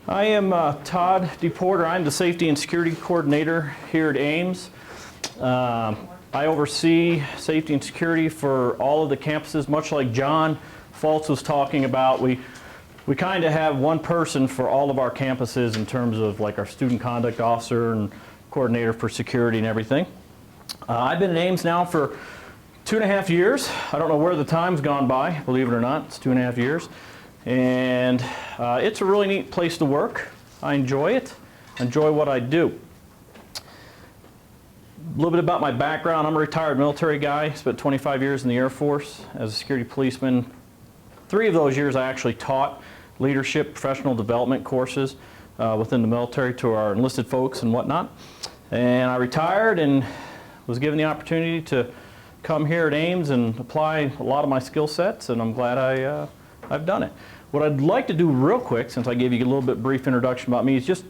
I am Todd DePorter. I'm the Safety and Security Coordinator here at Ames. I oversee safety and security for all of the campuses, much like John Fultz was talking about. We kind of have one person for all of our campuses in terms of like our student conduct officer and coordinator for security and everything. I've been at Ames now for 2.5 years. I don't know where the time's gone by, believe it or not. It's 2.5 years. And it's a really neat place to work. I enjoy it. Enjoy what I do. A little bit about my background. I'm a retired military guy. Spent 25 years in the Air Force as a security policeman. 3 of those years I actually taught leadership, professional development courses within the military to our enlisted folks and whatnot. And I retired and was given the opportunity to come here at Ames and apply a lot of my skill sets, and I'm glad I've done it. What I'd like to do real quick, since I gave you a little bit brief introduction about me, is just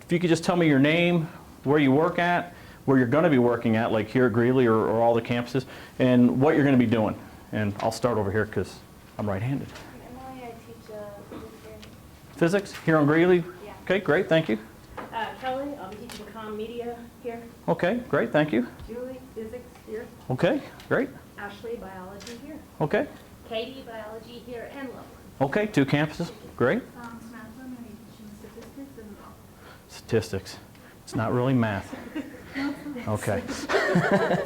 if you could just tell me your name, where you work at, where you're going to be working at, like here at Greeley or all the campuses, and what you're going to be doing. And I'll start over here because I'm right-handed. Emily, I teach Physics here on Greeley? Yeah. Okay, great, thank you. Kelly, I'll be teaching comm media here. Okay, great, thank you. Julie, physics here. Okay, great. Ashley, biology here. Okay, Katie, biology here, and Loveland. okay, 2 campuses, great. Samantha, I'm teaching statistics and Statistics. It's not really math. Okay.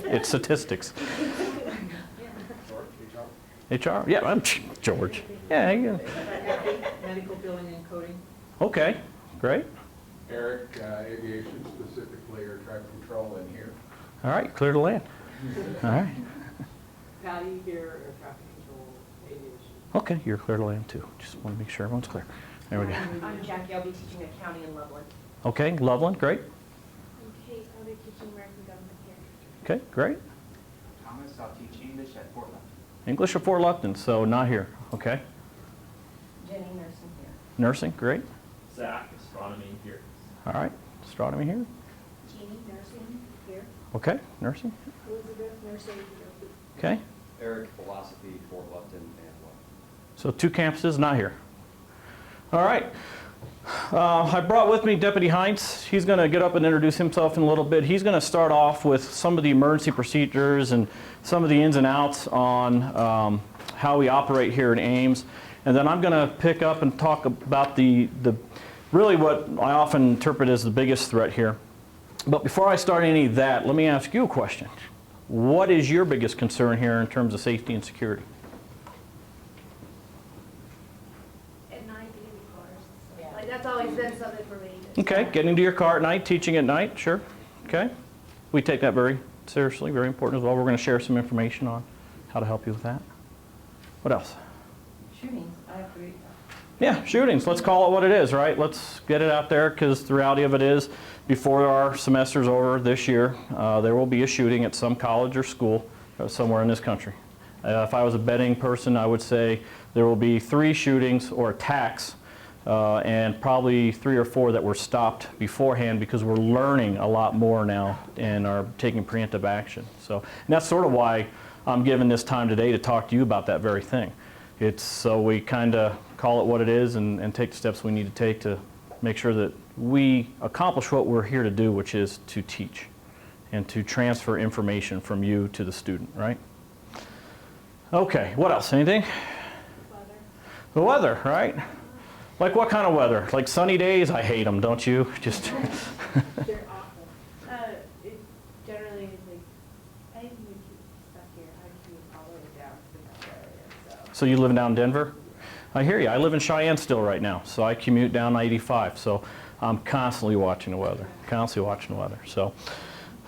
It's statistics. HR? Yeah, I'm George. Yeah. Medical billing and coding. Okay, great. Eric, aviation, specifically air traffic control in here. All right, clear the land. All right. Patty here, air traffic control, aviation. Okay, you're clear to land too. Just want to make sure everyone's clear. There we go. I'm Jackie, I'll be teaching accounting in Loveland. Okay, Loveland, great. I'm Kate, I'll be teaching American government here. Okay, great. Thomas, I'll teach English at Fort Lupton. English or Fort Lupton, so not here. Okay. Jenny, nursing here. Nursing, great. Zach, astronomy here. All right, astronomy here. Jeannie, nursing here. Okay, nursing. Elizabeth, nursing here. Okay. Eric, philosophy, Fort Lupton, and Lupton. So 2 campuses, not here. All right. I brought with me Deputy Heinz. He's going to get up and introduce himself in a little bit. He's going to start off with some of the emergency procedures and some of the ins and outs on how we operate here at Ames. And then I'm going to pick up and talk about the really what I often interpret as the biggest threat here. But before I start any of that, let me ask you a question. What is your biggest concern here in terms of safety and security? At night, getting in cars. So, like, that's always been something for me. Okay, getting to your car at night, teaching at night, sure. Okay. We take that very seriously, very important as well. We're going to share some information on how to help you with that. What else? Shootings, I have to read. Yeah, shootings. Let's call it what it is, right? Let's get it out there because the reality of it is before our semester's over this year, there will be a shooting at some college or school somewhere in this country. If I was a betting person, I would say there will be 3 shootings or attacks and probably 3 or 4 that were stopped beforehand because we're learning a lot more now and are taking preemptive action. So, and that's sort of why I'm given this time today to talk to you about that very thing. It's so we kind of call it what it is and take the steps we need to take to make sure that we accomplish what we're here to do, which is to teach and to transfer information from you to the student, right? Okay, what else? Anything? Weather. The weather, right? Like what kind of weather? Like sunny days? I hate them, don't you? Just They're awful. It generally is like, I think we keep stuck here. I commute all the way down to the metro area, so. So you living down in Denver? I hear you. I live in Cheyenne still right now, so I commute down 85. So I'm constantly watching the weather, So,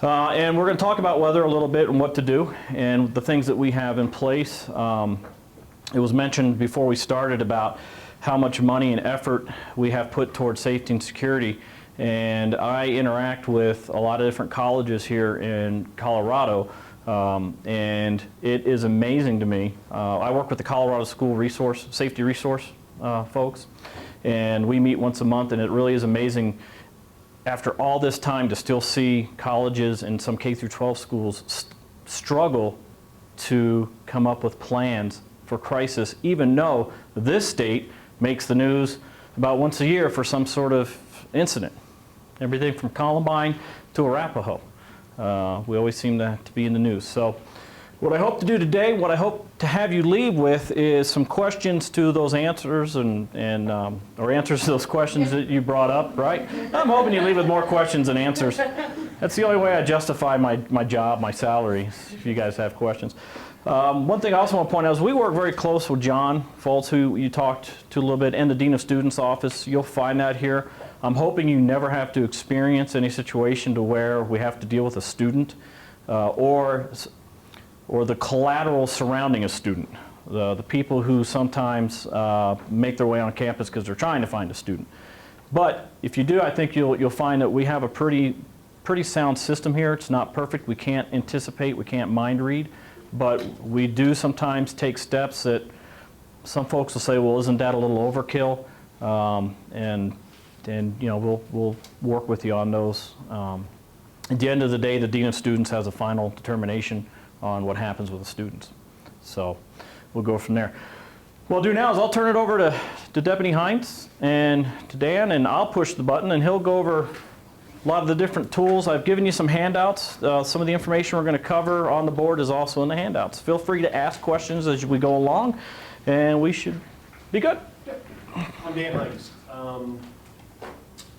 and we're going to talk about weather a little bit and what to do and the things that we have in place. It was mentioned before we started about how much money and effort we have put towards safety and security. And I interact with a lot of different colleges here in Colorado. And it is amazing to me. I work with the Colorado School Safety Resource folks, and we meet once a month, and it really is amazing after all this time to still see colleges and some K through 12 schools struggle to come up with plans for crisis, even though this state makes the news about once a year for some sort of incident. Everything from Columbine to Arapahoe. We always seem to be in the news. So what I hope to do today, what I hope to have you leave with is some questions to those answers or answers to those questions that you brought up, right? I'm hoping you leave with more questions than answers. That's the only way I justify my job, my salary, if you guys have questions. One thing I also want to point out is we work very close with John Foltz, who you talked to a little bit, and the Dean of Students office. You'll find that here. I'm hoping you never have to experience any situation to where we have to deal with a student or the collateral surrounding a student, the people who sometimes make their way on campus because they're trying to find a student. But if you do, I think you'll find that we have a pretty sound system here. It's not perfect. We can't anticipate. We can't mind read. But we do sometimes take steps that some folks will say, well, isn't that a little overkill? And you know, we'll work with you on those. At the end of the day, the Dean of Students has a final determination on what happens with the students. So we'll go from there. What I'll do now is I'll turn it over to Deputy Hines and to Dan, and I'll push the button, and he'll go over a lot of the different tools. I've given you some handouts. Some of the information we're going to cover on the board is also in the handouts. Feel free to ask questions as we go along, and we should be good. I'm Dan Hines.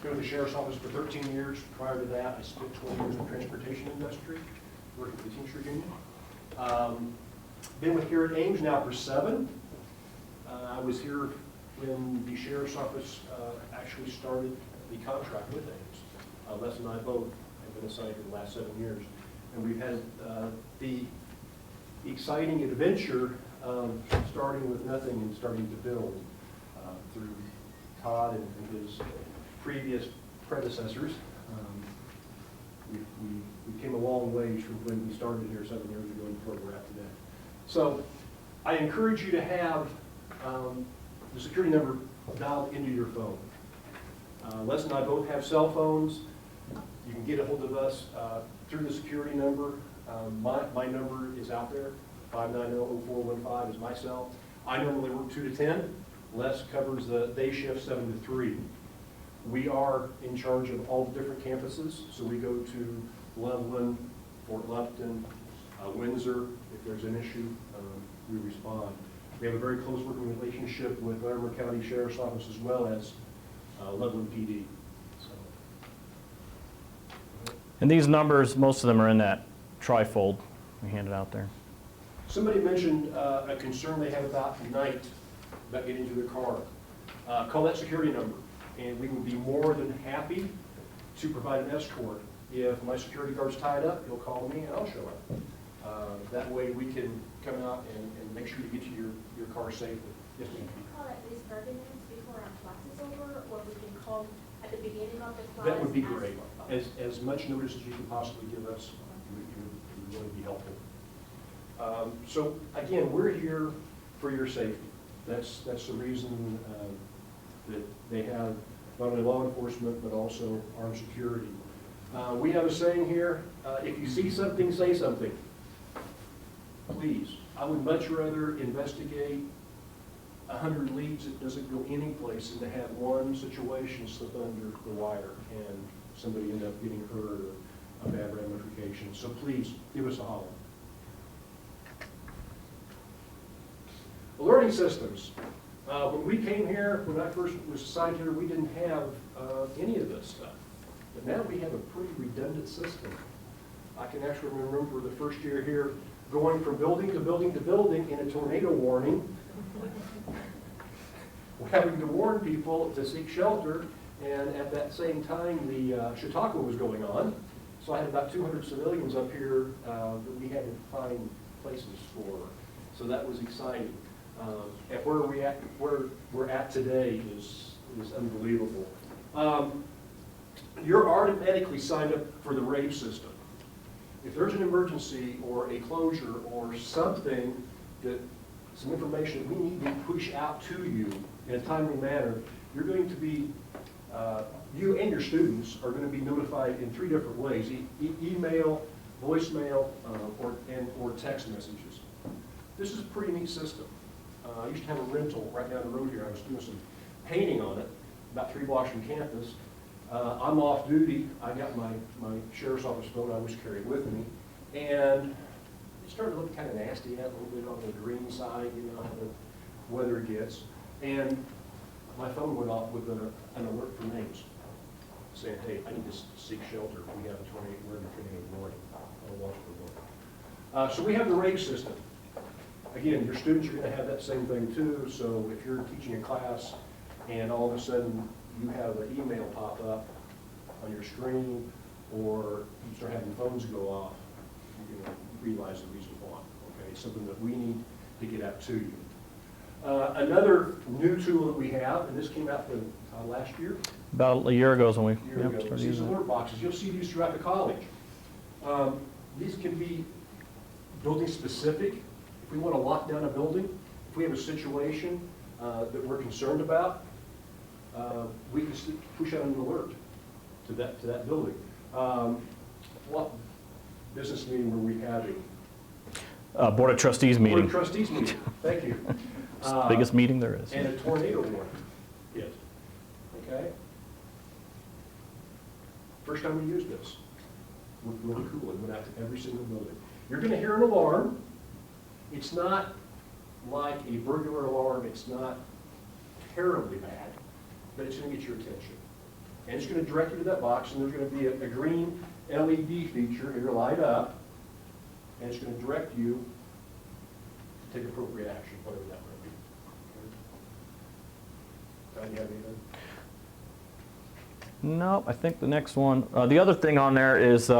Been with the Sheriff's Office for 13 years. Prior to that, I spent 20 years in the transportation industry, working for the Teamsters Union. Been with here at Ames now for 7. I was here when the Sheriff's Office actually started the contract with Ames. Les and I both have been assigned for the last 7 years. And we've had the exciting adventure of starting with nothing and starting to build through Todd and his previous predecessors. We came a long ways from when we started here 7 years ago to where we're at today. So I encourage you to have the security number dialed into your phone. Les and I both have cell phones. You can get a hold of us through the security number. My number is out there. 590-0415 is my cell. I normally work 2 to 10. Les covers the day shift 7 to 3. We are in charge of all the different campuses, so we go to Loveland, Fort Lupton, Windsor. If there's an issue, we respond. We have a very close working relationship with Larimer County Sheriff's Office as well as Loveland PD. So. And these numbers, most of them are in that trifold we handed out there. Somebody mentioned a concern they have about night, about getting into their car. Call that security number, and we would be more than happy to provide an escort. If my security guard's tied up, he'll call me and I'll show up. That way we can come out and make sure you get to your car safely. Yes, ma'am. Can we call at least 30 minutes before our class is over, or we can call at the beginning of the class? That would be great. As much notice as you can possibly give us would really be helpful. So again, we're here for your safety. That's the reason that they have not only law enforcement but also armed security. We have a saying here: if you see something, say something. Please, I would much rather investigate 100 leads that doesn't go any place than to have one situation slip under the wire and somebody end up getting hurt or a bad ramification. So please, give us a holler. Alerting systems. When we came here, when I first was assigned here, we didn't have any of this stuff. But now we have a pretty redundant system. I can actually remember the first year here going from building to building to building in a tornado warning. We're having to warn people to seek shelter, and at that same time the Chautauqua was going on. So I had about 200 civilians up here that we had to find places for. So that was exciting. And where we're at today is unbelievable. You're automatically signed up for the rave system. If there's an emergency or a closure or something some information that we need to push out to you in a timely manner, you're going to be, you and your students are going to be notified in 3 different ways: email, voicemail, or text messages. This is a pretty neat system. I used to have a rental right down the road here. I was doing some painting on it, about 3 blocks from campus. I'm off duty. I got my sheriff's office phone I always carry with me. And it started to look kind of nasty, a little bit on the green side, you know, how the weather gets. And my phone went off with an alert for names, saying, hey, I need to seek shelter. We have a tornado, we're in a tornado warning. I'll watch for warning. So we have the rave system. Again, your students are going to have that same thing too. So if you're teaching a class and all of a sudden you have an email pop up on your screen, or you start having phones go off, you're going to realize the reason why. Okay, it's something that we need to get out to you. Another new tool that we have, and this came out last year. About a year ago is when we Year ago. started These using it. alert boxes, you'll see these throughout the college. These can be building specific. If we want to lock down a building, if we have a situation that we're concerned about, we can push out an alert to that building. What business meeting were we having? Board of Trustees Board meeting. of Trustees meeting, thank you. It's the biggest meeting there is. And a tornado warning. Yes. Okay? First time we used this. Looked really cool. It went out to every single building. You're going to hear an alarm. It's not like a burglar alarm. It's not terribly bad, but it's going to get your attention. And it's going to direct you to that box, and there's going to be a green LED feature here light up, and it's going to direct you to take appropriate action, whatever that might be. Todd, you have anything? No, I think the next one, the other thing on there is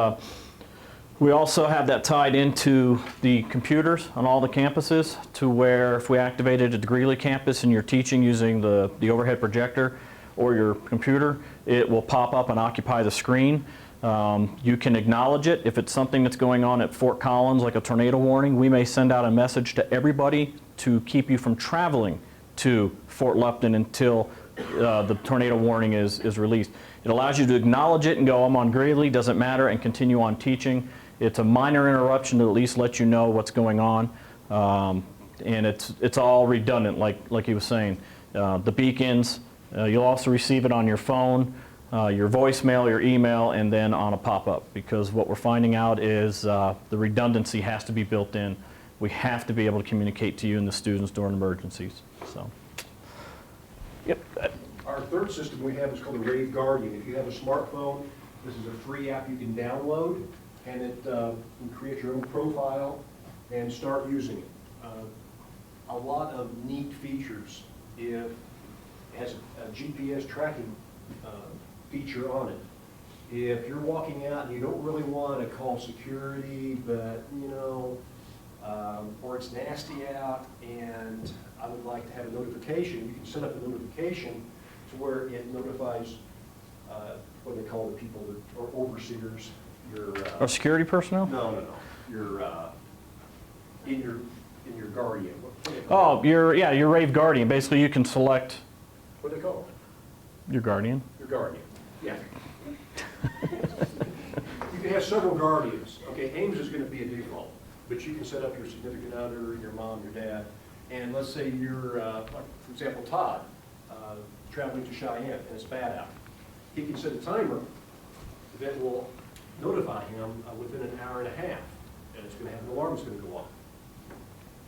we also have that tied into the computers on all the campuses, to where if we activated at the Greeley campus and you're teaching using the overhead projector or your computer, it will pop up and occupy the screen. You can acknowledge it. If it's something that's going on at Fort Collins, like a tornado warning, we may send out a message to everybody to keep you from traveling to Fort Lupton until the tornado warning is released. It allows you to acknowledge it and go, I'm on Greeley, doesn't matter, and continue on teaching. It's a minor interruption to at least let you know what's going on. And it's all redundant, like he was saying. The beacons, you'll also receive it on your phone, your voicemail, your email, and then on a pop-up. Because what we're finding out is the redundancy has to be built in. We have to be able to communicate to you and the students during emergencies. So, yep. Our third system we have is called the Rave Guardian. If you have a smartphone, this is a free app you can download, and it you create your own profile and start using it. A lot of neat features. It has a GPS tracking feature on it. If you're walking out and you don't really want to call security, but you know, or it's nasty out and I would like to have a notification, you can set up a notification to where it notifies what they call the people that are overseers. Your Our security personnel? no. Your in your guardian. What do they call Oh, your Rave Guardian. Basically, you can select it? What do they call your guardian. it? Your guardian. Yeah. You can have several guardians. Okay, Ames is going to be a default, but you can set up your significant other, your mom, your dad, and let's say you're, like, for example, Todd, traveling to Cheyenne and it's bad out. He can set a timer that will notify him within an hour and a half, and it's going to have an alarm that's going to go off.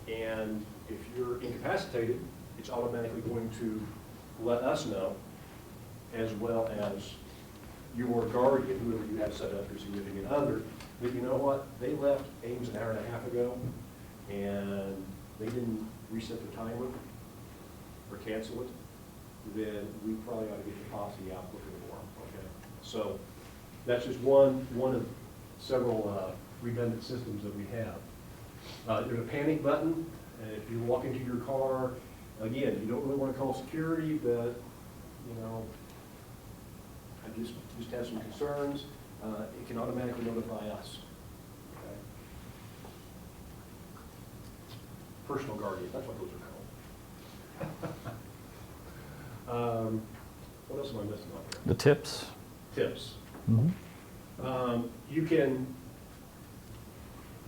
And if you're incapacitated, it's automatically going to let us know, as well as your guardian, whoever you have set up, your significant other, that you know what, they left Ames an hour and a half ago, and they didn't reset the timer or cancel it, then we probably ought to get the posse out looking for them, okay? So that's just one of several redundant systems that we have. There's a panic button, and if you walk into your car, again, you don't really want to call security, but, you know, I just have some concerns. It can automatically notify us. Okay? Personal guardian, that's what those are called. What else am I missing on here? The tips. Tips. Mm-hmm. You can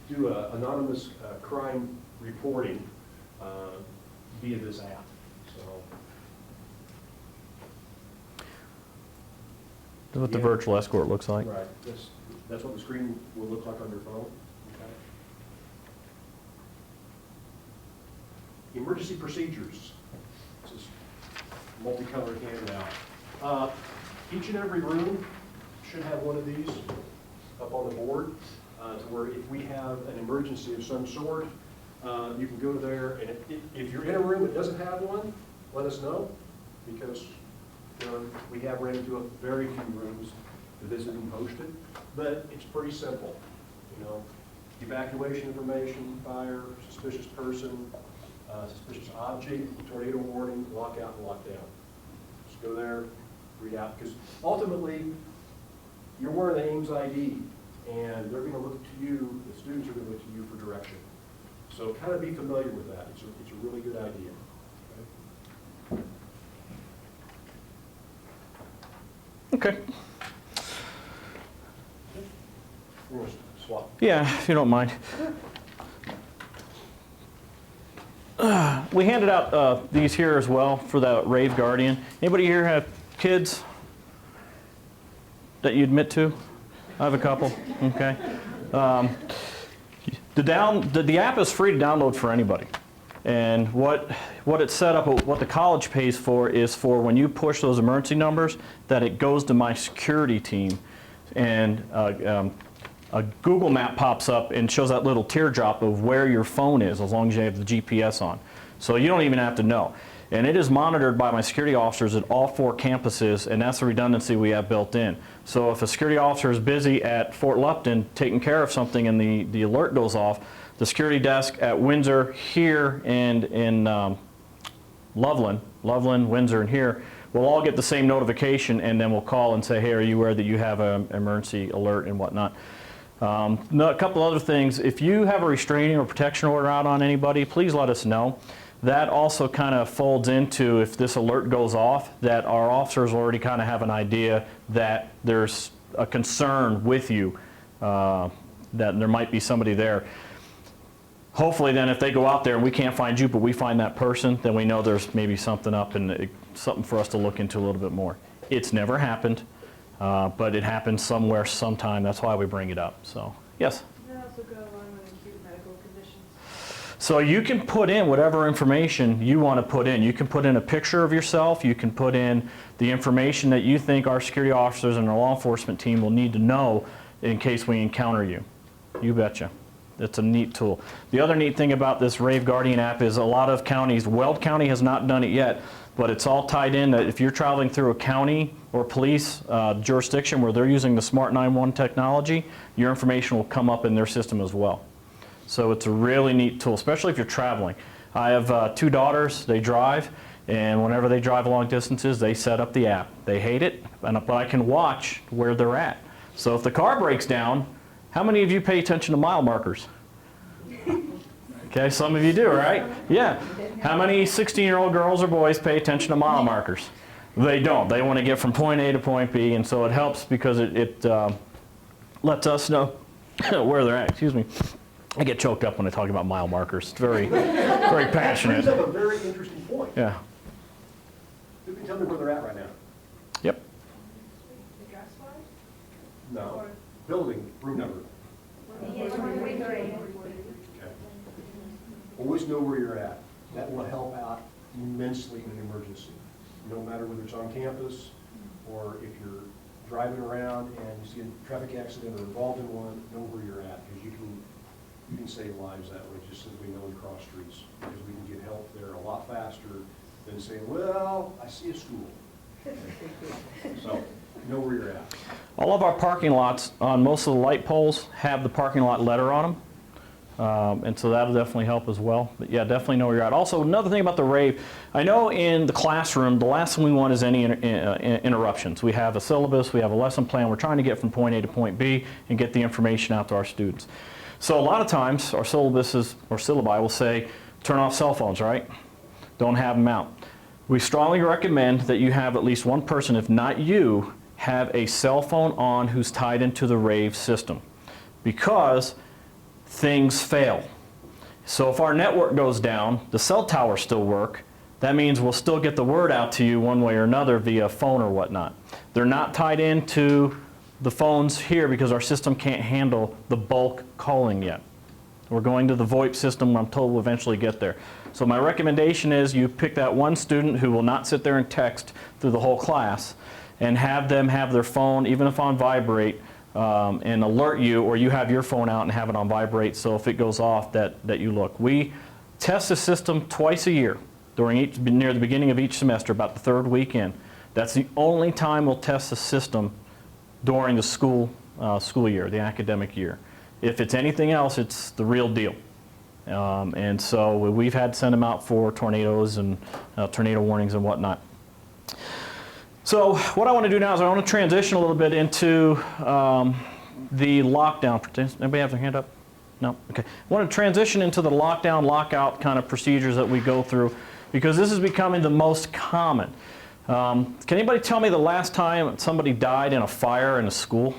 do anonymous crime reporting via this app. So That's what the Yeah. virtual escort looks like. Right, that's what the screen will look like on your phone. Okay. Emergency procedures. This is multicolored handout. Each and every room should have one of these up on the board, to where if we have an emergency of some sort, you can go there, and if you're in a room that doesn't have one, let us know, because we have ran into a very few rooms that isn't posted, but it's pretty simple. Evacuation information, fire, suspicious person, suspicious object, tornado warning, lockout and lockdown. Just go there, read out, because ultimately, you're wearing the Ames ID, and they're going to look to you, the students are going to look to you for direction. So kind of be familiar with that. It's a really good idea. Okay. We're going to swap. Yeah, if you don't mind. We handed out these here as well for the Rave Guardian. Anybody here have kids that you admit to? I have a couple. Okay. The app is free to download for anybody. And what it's set up, what the college pays for is for when you push those emergency numbers, that it goes to my security team, and a Google map pops up and shows that little teardrop of where your phone is, as long as you have the GPS on. So you don't even have to know. And it is monitored by my security officers at all 4 campuses, and that's the redundancy we have built in. So if a security officer is busy at Fort Lupton taking care of something and the alert goes off, the security desk at Windsor, here, and in Loveland, Windsor, and here, will all get the same notification, and then we'll call and say, hey, are you aware that you have an emergency alert and whatnot. A couple other things. If you have a restraining or protection order out on anybody, please let us know. That also kind of folds into, if this alert goes off, that our officers already kind of have an idea that there's a concern with you, that there might be somebody there. Hopefully then, if they go out there and we can't find you, but we find that person, then we know there's maybe something up, and something for us to look into a little bit more. It's never happened, but it happened somewhere, sometime. That's why we bring it up. So, yes? Does that also go along with acute medical conditions? So you can put in whatever information you want to put in. You can put in a picture of yourself. You can put in the information that you think our security officers and our law enforcement team will need to know in case we encounter you. You betcha. It's a neat tool. The other neat thing about this Rave Guardian app is a lot of counties, Weld County has not done it yet, but it's all tied in that if you're traveling through a county or police jurisdiction where they're using the Smart 911 technology, your information will come up in their system as well. So it's a really neat tool, especially if you're traveling. I have 2 daughters, they drive, and whenever they drive long distances, they set up the app. They hate it, but I can watch where they're at. So if the car breaks down, how many of you pay attention to mile markers? Okay, some of you do, right? Yeah. How many 16-year-old girls or boys pay attention to mile markers? They don't. They want to get from point A to point B, and so it helps because it lets us know where they're at. Excuse me. I get choked up when I talk about mile markers. It's very, very passionate. Brings up a very interesting point. Yeah. Who can tell me where they're at right now? Yep. Address-wise? No. Building, room number. Okay. Always know where you're at. That will help out immensely in an emergency. No matter whether it's on campus or if you're driving around and you see a traffic accident or involved in one, know where you're at, because you can save lives that way, just simply knowing cross streets, because we can get help there a lot faster than saying, well, I see a school. So, know where you're at. All of our parking lots on most of the light poles have the parking lot letter on them. And so that'll definitely help as well. But yeah, definitely know where you're at. Also, another thing about the Rave, I know in the classroom, the last thing we want is any interruptions. We have a syllabus, we have a lesson plan. We're trying to get from point A to point B and get the information out to our students. So a lot of times, our syllabuses or syllabi will say, turn off cell phones, right? Don't have them out. We strongly recommend that you have at least one person, if not you, have a cell phone on who's tied into the Rave system, because things fail. So if our network goes down, the cell towers still work, That means we'll still get the word out to you one way or another via phone or whatnot. They're not tied into the phones here because our system can't handle the bulk calling yet. We're going to the VoIP system. I'm told we'll eventually get there. So my recommendation is you pick that one student who will not sit there and text through the whole class and have them have their phone, even if on vibrate, and alert you, or you have your phone out and have it on vibrate, so if it goes off that you look. We test the system twice a year near the beginning of each semester, about the third weekend. That's the only time we'll test the system during the school year, the academic year. If it's anything else, it's the real deal. And so we've had to send them out for tornadoes and tornado warnings and whatnot. So what I want to do now is I want to transition a little bit into the lockdown. Anybody have their hand up? No? Okay. I want to transition into the lockdown, lockout kind of procedures that we go through, because this is becoming the most common. Can anybody tell me the last time somebody died in a fire in a school?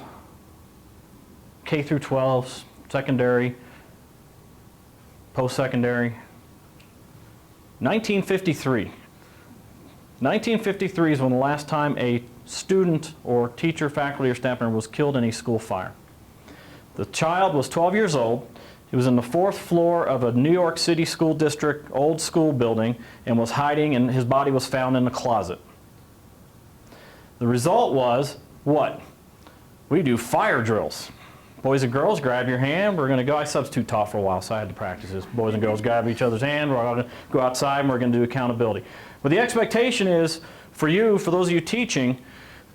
K through 12, secondary, post-secondary? 1953. 1953 is when the last time a student or teacher, faculty, or staff member was killed in a school fire. The child was 12 years old. He was in the 4th floor of a New York City school district old school building and was hiding, and his body was found in a closet. The result was what? We do fire drills. Boys and girls, grab your hand. We're going to go. I substitute taught for a while, so I had to practice this. Boys and girls grab each other's hand. We're going to go outside and we're going to do accountability. But the expectation is for you, for those of you teaching,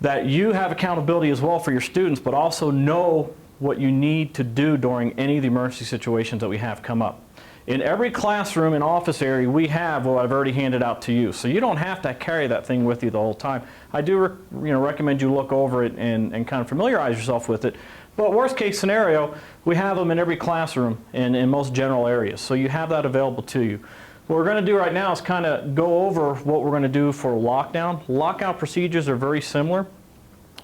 that you have accountability as well for your students, but also know what you need to do during any of the emergency situations that we have come up. In every classroom and office area, we have what I've already handed out to you. So you don't have to carry that thing with you the whole time. I do recommend you look over it and kind of familiarize yourself with it. But worst case scenario, we have them in every classroom and in most general areas. So you have that available to you. What we're going to do right now is kind of go over what we're going to do for lockdown. Lockout procedures are very similar.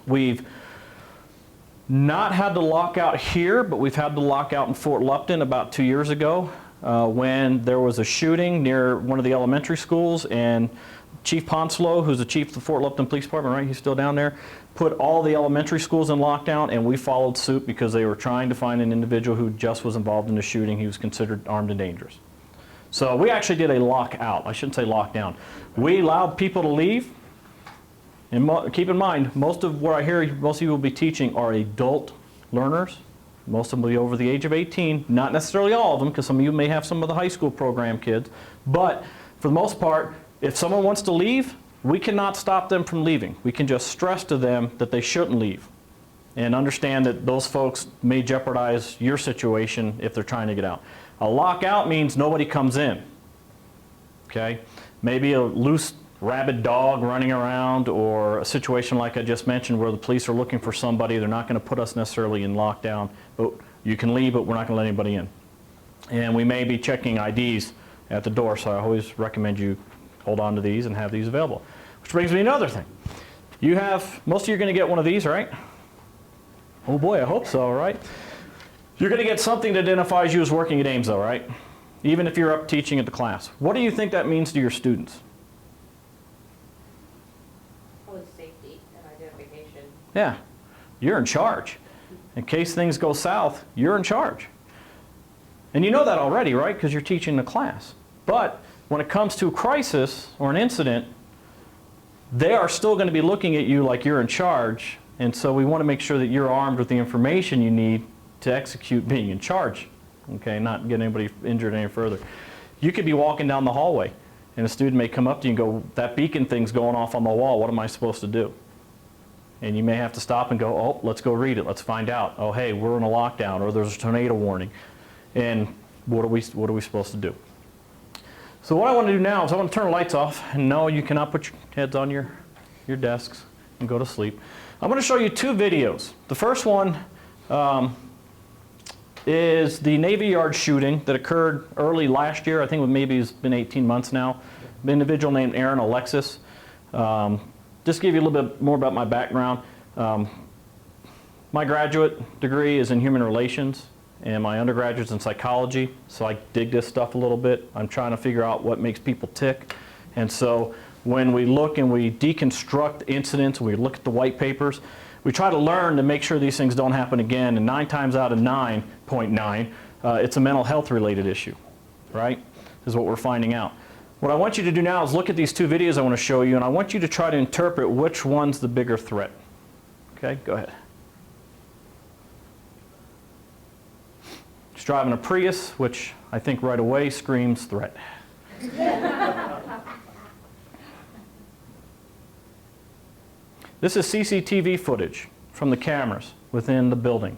We've not had the lockout here, but we've had the lockout in Fort Lupton about 2 years ago when there was a shooting near one of the elementary schools, and Chief Ponslow, who's the chief of the Fort Lupton Police Department, right, he's still down there, put all the elementary schools in lockdown, and we followed suit because they were trying to find an individual who just was involved in the shooting. He was considered armed and dangerous. So we actually did a lockout. I shouldn't say lockdown. We allowed people to leave. And keep in mind, most of where I hear most of you will be teaching are adult learners. Most of them will be over the age of 18. Not necessarily all of them, because some of you may have some of the high school program kids. But for the most part, if someone wants to leave, we cannot stop them from leaving. We can just stress to them that they shouldn't leave. And understand that those folks may jeopardize your situation if they're trying to get out. A lockout means nobody comes in. Okay? Maybe a loose rabid dog running around, or a situation like I just mentioned where the police are looking for somebody. They're not going to put us necessarily in lockdown, but you can leave, but we're not going to let anybody in. And we may be checking IDs at the door, so I always recommend you hold on to these and have these available. Which brings me to another thing. Most of you are going to get one of these, right? Oh boy, I hope so, right? You're going to get something that identifies you as working at Ames, though, right? Even if you're up teaching at the class. What do you think that means to your students? Probably safety and identification. Yeah, you're in charge. In case things go south, you're in charge. And you know that already, right? Because you're teaching the class. But when it comes to a crisis or an incident, they are still going to be looking at you like you're in charge. And so we want to make sure that you're armed with the information you need to execute being in charge. Okay, not get anybody injured any further. You could be walking down the hallway and a student may come up to you and go, that beacon thing's going off on the wall, what am I supposed to do? And you may have to stop and go, oh, let's go read it, let's find out. Oh, hey, we're in a lockdown, or there's a tornado warning. And what are we supposed to do? So what I want to do now is I want to turn the lights off, and no, you cannot put your heads on your desks and go to sleep. I'm going to show you two videos. The first one is the Navy Yard shooting that occurred early last year. I think maybe it's been 18 months now. An individual named Aaron Alexis. Just to give you a little bit more about my background. My graduate degree is in human relations, and my undergraduate's in psychology, so I dig this stuff a little bit. I'm trying to figure out what makes people tick And so when we look and we deconstruct incidents, we look at the white papers, we try to learn to make sure these things don't happen again, and 9 times out of 9.9, it's a mental health related issue, right? Is what we're finding out. What I want you to do now is look at these 2 videos I want to show you, and I want you to try to interpret which one's the bigger threat. Okay, go ahead. He's driving a Prius, which I think right away screams threat. This is CCTV footage from the cameras within the building.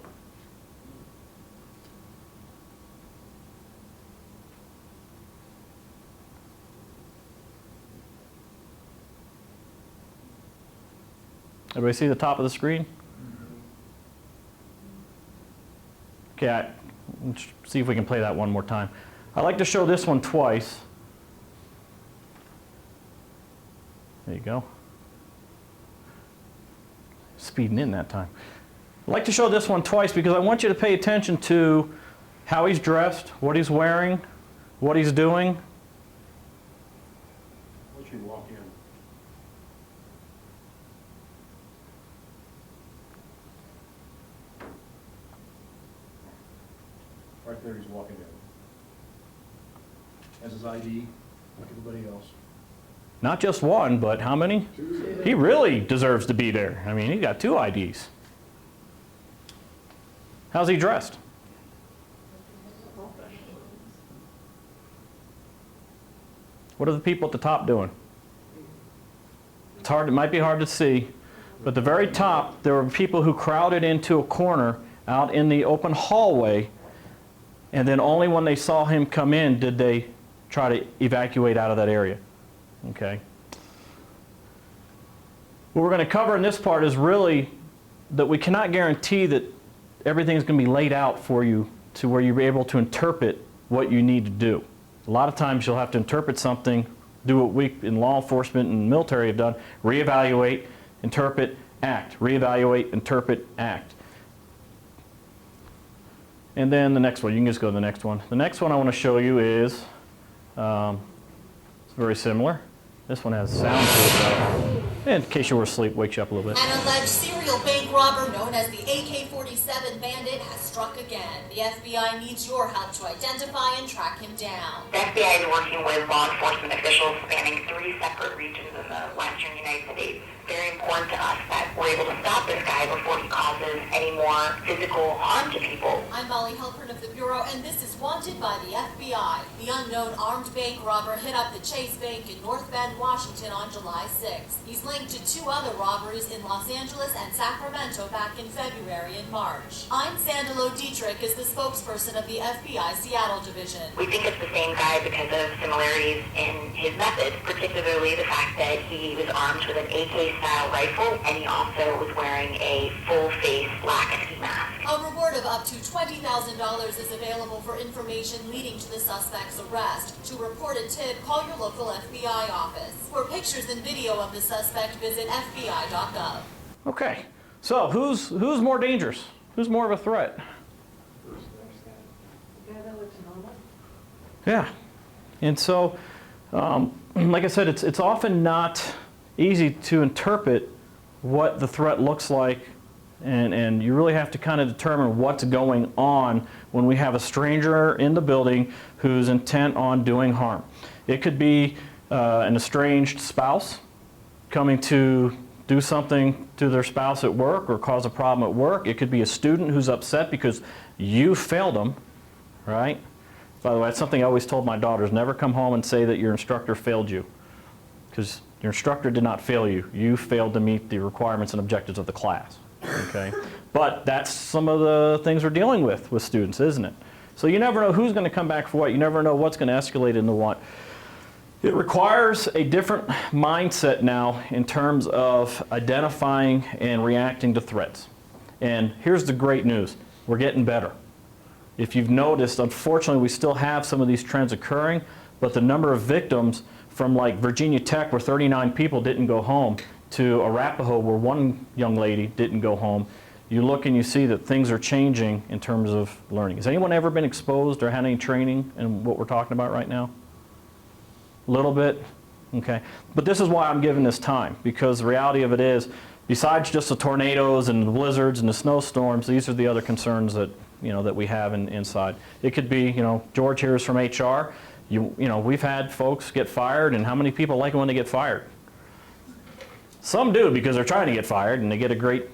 Everybody see the top of the screen? Okay, let's see if we can play that one more time. I like to show this one twice. There you go. Speeding in that time. I like to show this one twice because I want you to pay attention to how he's dressed, what he's wearing, what he's doing. Once you walk in. Right there, he's walking in. Has his ID, like everybody else. Not just one, but how many? 2. He really deserves to be there. I mean, he got 2 IDs. How's he dressed? What are the people at the top doing? It's hard, it might be hard to see, but at the very top, there were people who crowded into a corner out in the open hallway, and then only when they saw him come in did they try to evacuate out of that area. Okay. What we're going to cover in this part is really that we cannot guarantee that everything's going to be laid out for you to where you're able to interpret what you need to do. A lot of times you'll have to interpret something, do what we in law enforcement and military have done, reevaluate, interpret, act. Reevaluate, interpret, act. And then the next one, you can just go to the next one. The next one I want to show you is, it's very similar. This one has sound to it though. In case you were asleep, wakes you up a little bit. An alleged serial bank robber known as the AK-47 Bandit has struck again. The FBI needs your help to identify and track him down. The FBI is working with law enforcement officials spanning 3 separate regions in the western United States. Very important to us that we're able to stop this guy before he causes any more physical harm to people. I'm Molly Helpern of the Bureau, and this is Wanted by the FBI. The unknown armed bank robber hit up the Chase Bank in North Bend, Washington on July 6th. He's linked to 2 other robberies in Los Angeles and Sacramento back in February and March. I'm Sandalo Dietrich, is the spokesperson of the FBI Seattle Division. We think it's the same guy because of similarities in his methods, particularly the fact that he was armed with an AK-style rifle and he also was wearing a full-face black ski mask. A reward of up to $20,000 is available for information leading to the suspect's arrest. To report a tip, call your local FBI office. For pictures and video of the suspect, visit FBI.gov. Okay, so who's more dangerous? Who's more of a threat? The guy that looks normal? Yeah, and so, like I said, it's often not easy to interpret what the threat looks like, and you really have to kind of determine what's going on when we have a stranger in the building who's intent on doing harm. It could be an estranged spouse coming to do something to their spouse at work or cause a problem at work. It could be a student who's upset because you failed them, right? By the way, that's something I always told my daughters, never come home and say that your instructor failed you, because your instructor did not fail you. You failed to meet the requirements and objectives of the class, okay? But that's some of the things we're dealing with students, isn't it? So you never know who's going to come back for what. You never know what's going to escalate into what. It requires a different mindset now in terms of identifying and reacting to threats. And here's the great news. We're getting better. If you've noticed, unfortunately, we still have some of these trends occurring, but the number of victims from like Virginia Tech, where 39 people didn't go home, to Arapahoe, where 1 young lady didn't go home, you look and you see that things are changing in terms of learning. Has anyone ever been exposed or had any training in what we're talking about right now? A little bit? Okay? But this is why I'm giving this time, because the reality of it is, besides just the tornadoes and the blizzards and the snowstorms, these are the other concerns that, that we have inside. It could be, George here is from HR. We've had folks get fired, and how many people like it when they get fired? Some do, because they're trying to get fired and they get a great,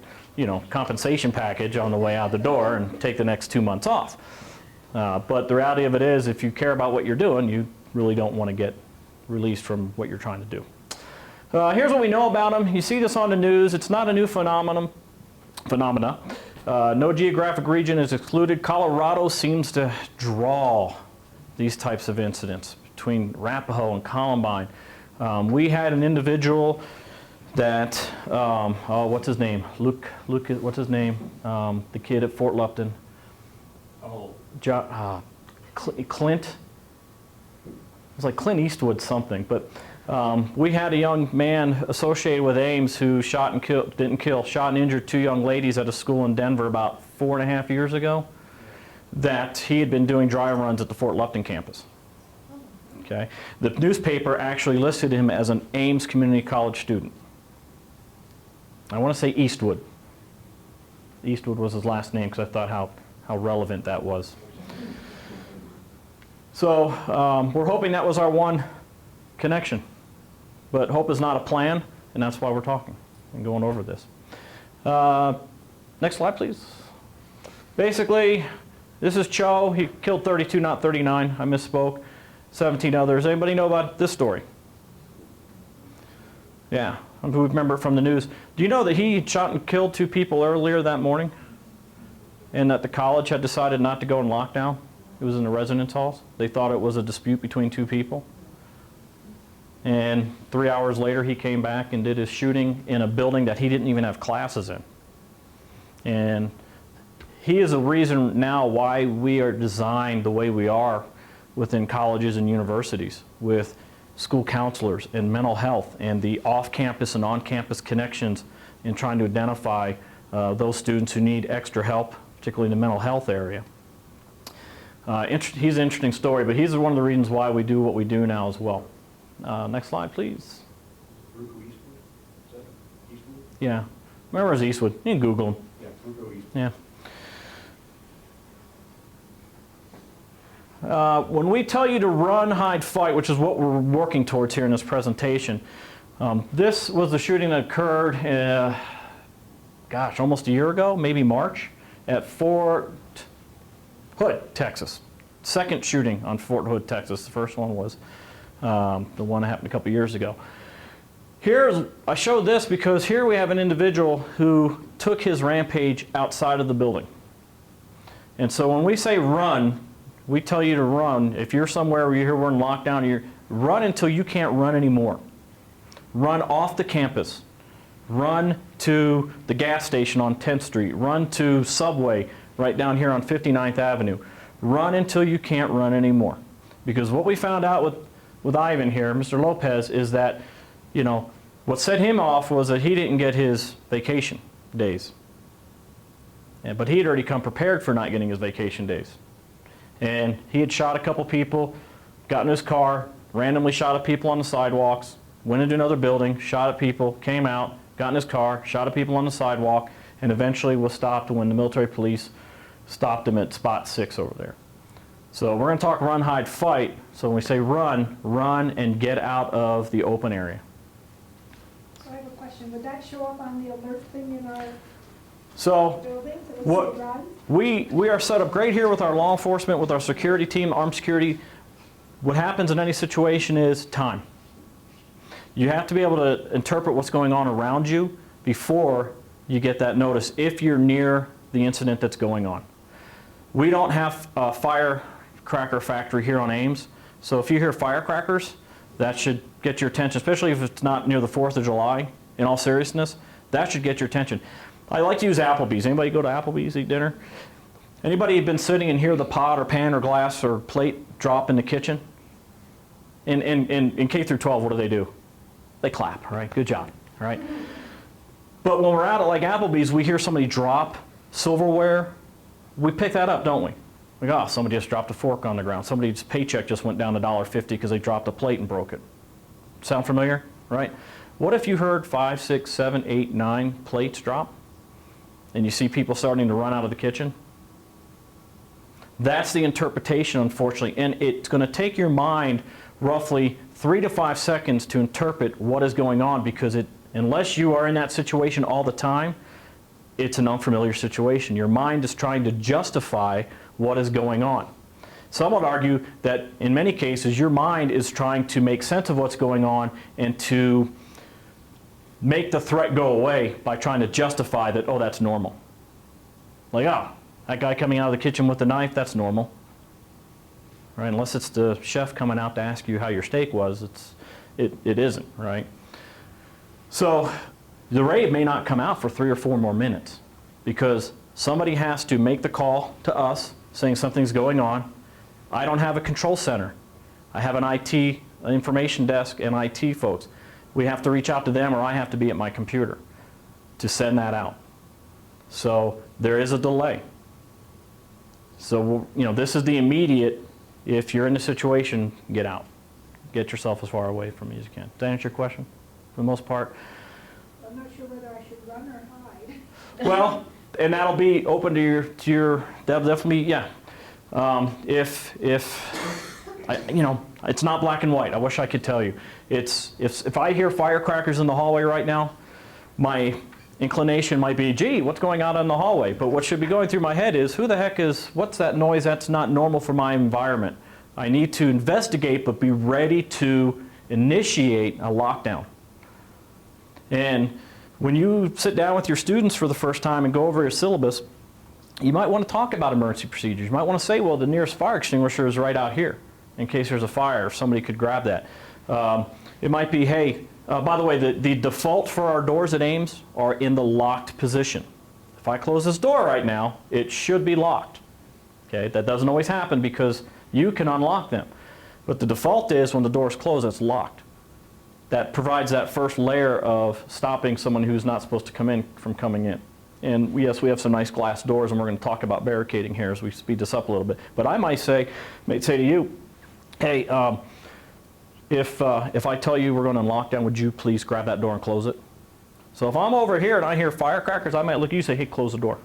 compensation package on the way out the door and take the next 2 months off. But the reality of it is, if you care about what you're doing, you really don't want to get released from what you're trying to do. Here's what we know about them. You see this on the news. It's not a new phenomena. No geographic region is excluded. Colorado seems to draw these types of incidents between Arapahoe and Columbine. We had an individual that, what's his name? Luke, what's his name? The kid at Fort Lupton. Oh, Clint. It was like Clint Eastwood something, but we had a young man associated with Ames who shot and injured 2 young ladies at a school in Denver about 4.5 years ago, that he had been doing dry runs at the Fort Lupton campus. Okay. The newspaper actually listed him as an Ames Community College student. I want to say Eastwood. Eastwood was his last name, because I thought how relevant that was. So we're hoping that was our one connection. But hope is not a plan, and that's why we're talking and going over this. Next slide, please. Basically, this is Cho. He killed 32, not 39. I misspoke. 17 others. Anybody know about this story? Yeah, we remember it from the news. Do you know that he shot and killed 2 people earlier that morning? And that the college had decided not to go in lockdown? It was in the residence halls. They thought it was a dispute between 2 people. And 3 hours later, he came back and did his shooting in a building that he didn't even have classes in. And he is a reason now why we are designed the way we are within colleges and universities, with school counselors and mental health and the off-campus and on-campus connections in trying to identify those students who need extra help, particularly in the mental health area. He's an interesting story, but he's one of the reasons why we do what we do now as well. Next slide, please. Fruco Eastwood? Is that Eastwood? Yeah. Remember, it was Eastwood. You can Google him. Yeah, Fruco Eastwood. Yeah. When we tell you to run, hide, fight, which is what we're working towards here in this presentation, this was the shooting that occurred, almost a year ago, maybe March, at Fort Hood, Texas. Second shooting on Fort Hood, Texas. The first one was the one that happened a couple years ago. I showed this because here we have an individual who took his rampage outside of the building. And so when we say run, we tell you to run. If you're somewhere where you hear we're in lockdown, run until you can't run anymore. Run off the campus. Run to the gas station on 10th Street. Run to Subway right down here on 59th Avenue. Run until you can't run anymore. Because what we found out with Ivan here, Mr. Lopez, is that, what set him off was that he didn't get his vacation days. But he had already come prepared for not getting his vacation days. And he had shot a couple people, got in his car, randomly shot at people on the sidewalks, went into another building, shot at people, came out, got in his car, shot at people on the sidewalk, and eventually was stopped when the military police stopped him at spot 6 over there. So we're going to talk run, hide, fight. So when we say run, run and get out of the open area. So I have a question. Would that show up on the alert thing in our So buildings? It would what say run? we are set up great here with our law enforcement, with our security team, armed security. What happens in any situation is time. You have to be able to interpret what's going on around you before you get that notice if you're near the incident that's going on. We don't have a firecracker factory here on Ames, so if you hear firecrackers, that should get your attention, especially if it's not near the 4th of July, in all seriousness. That should get your attention. I like to use Applebee's. Anybody go to Applebee's, eat dinner? Anybody been sitting and hear the pot or pan or glass or plate drop in the kitchen? In K through 12, what do? They clap, all right? Good job, all right? But when we're out at like Applebee's, we hear somebody drop silverware. We pick that up, don't we? Like, oh, somebody just dropped a fork on the ground. Somebody's paycheck just went down to $1.50 because they dropped a plate and broke it. Sound familiar, right? What if you heard 5, 6, 7, 8, 9 plates drop and you see people starting to run out of the kitchen? That's the interpretation, unfortunately, and it's going to take your mind roughly 3 to 5 seconds to interpret what is going on, because unless you are in that situation all the time, it's an unfamiliar situation. Your mind is trying to justify what is going on. Some would argue that in many cases your mind is trying to make sense of what's going on and to make the threat go away by trying to justify that, oh, that's normal. Like, oh, that guy coming out of the kitchen with a knife, that's normal. Right? Unless it's the chef coming out to ask you how your steak was, it isn't, right? So the rave may not come out for 3 or 4 more minutes, because somebody has to make the call to us saying something's going on. I don't have a control center. I have an IT, an information desk, and IT folks. We have to reach out to them, or I have to be at my computer to send that out. So there is a delay. So, you know, this is the immediate. If you're in a situation, get out. Get yourself as far away from me as you can. Does that answer your question for the most part? I'm not sure whether I should run or hide. Well, and that'll be open to your that'll definitely, yeah. You know, it's not black and white. I wish I could tell you. If I hear firecrackers in the hallway right now, my inclination might be, gee, what's going on in the hallway? But what should be going through my head is, what's that noise? That's not normal for my environment. I need to investigate, but be ready to initiate a lockdown. And when you sit down with your students for the first time and go over your syllabus, you might want to talk about emergency procedures. You might want to say, well, the nearest fire extinguisher is right out here in case there's a fire, if somebody could grab that. It might be, hey, by the way, the default for our doors at Ames are in the locked position. If I close this door right now, it should be locked. Okay, that doesn't always happen because you can unlock them. But the default is when the door is closed, it's locked. That provides that first layer of stopping someone who's not supposed to come in from coming in. And yes, we have some nice glass doors, and we're going to talk about barricading here as we speed this up a little bit. But I might say to you, hey, if I tell you we're going to lockdown, would you please grab that door and close it? So if I'm over here and I hear firecrackers, I might look at you and say, hey, close the door.